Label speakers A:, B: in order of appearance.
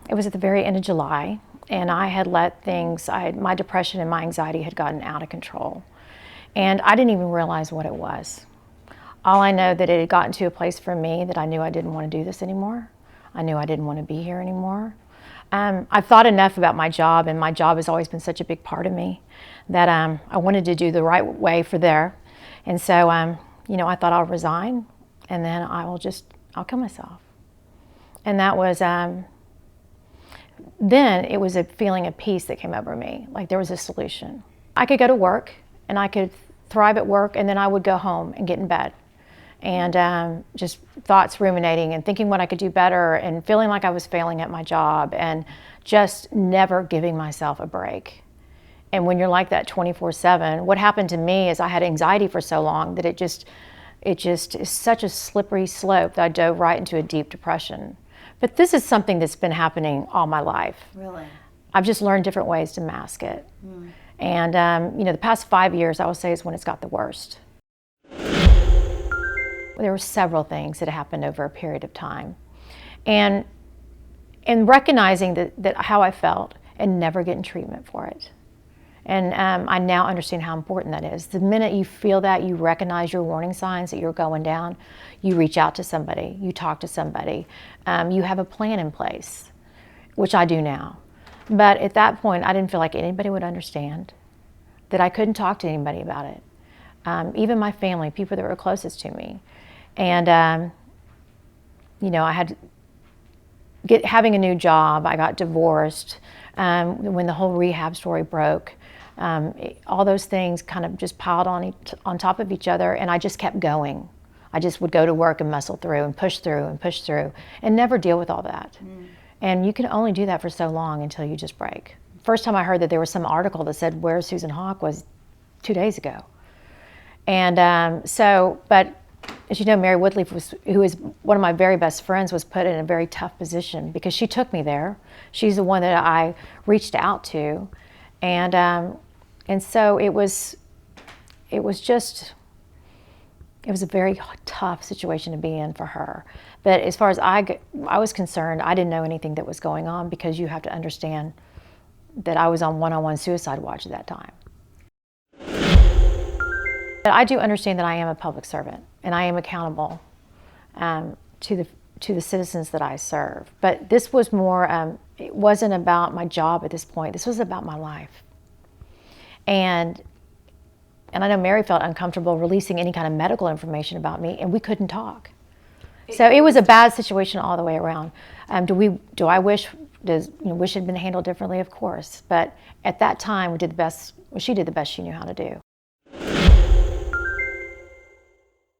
A: It was at the very end of July, and I had let my depression and my anxiety had gotten out of control. And I didn't even realize what it was. All I know that it had gotten to a place for me that I knew I didn't want to do this anymore. I knew I didn't want to be here anymore. I've thought enough about my job, and my job has always been such a big part of me that I wanted to do the right way for there. And so, I thought I'll resign, and then I'll kill myself. And that was, then it was a feeling of peace that came over me, like there was a solution. I could go to work, and I could thrive at work, and then I would go home and get in bed. And just thoughts ruminating and thinking what I could do better and feeling like I was failing at my job and just never giving myself a break. And when you're like that 24/7, what happened to me is I had anxiety for so long that it just is such a slippery slope that I dove right into a deep depression. But this is something that's been happening all my life.
B: Really?
A: I've just learned different ways to mask it. And the past 5 years, I would say, is when it's got the worst. There were several things that happened over a period of time. And recognizing that how I felt and never getting treatment for it. And I now understand how important that is. The minute you feel that, you recognize your warning signs that you're going down, you reach out to somebody, you talk to somebody, you have a plan in place, which I do now. But at that point, I didn't feel like anybody would understand, that I couldn't talk to anybody about it. Even my family, people that were closest to me. And, I had having a new job, I got divorced, when the whole rehab story broke. All those things kind of just piled on top of each other, and I just kept going. I just would go to work and muscle through and push through and never deal with all that. And you can only do that for so long until you just break. First time I heard that there was some article that said where Susan Hawk was 2 days ago. And but as you know, Mary Woodley, who is one of my very best friends, was put in a very tough position because she took me there. She's the one that I reached out to. And so it was a very tough situation to be in for her. But as far as I was concerned, I didn't know anything that was going on because you have to understand that I was on one-on-one suicide watch at that time. But I do understand that I am a public servant and I am accountable to the citizens that I serve. But this was more, it wasn't about my job at this point. This was about my life. And I know Mary felt uncomfortable releasing any kind of medical information about me, and we couldn't talk. So it was a bad situation all the way around. Do I wish it had been handled differently? Of course. But at that time, she did the best she knew how to do.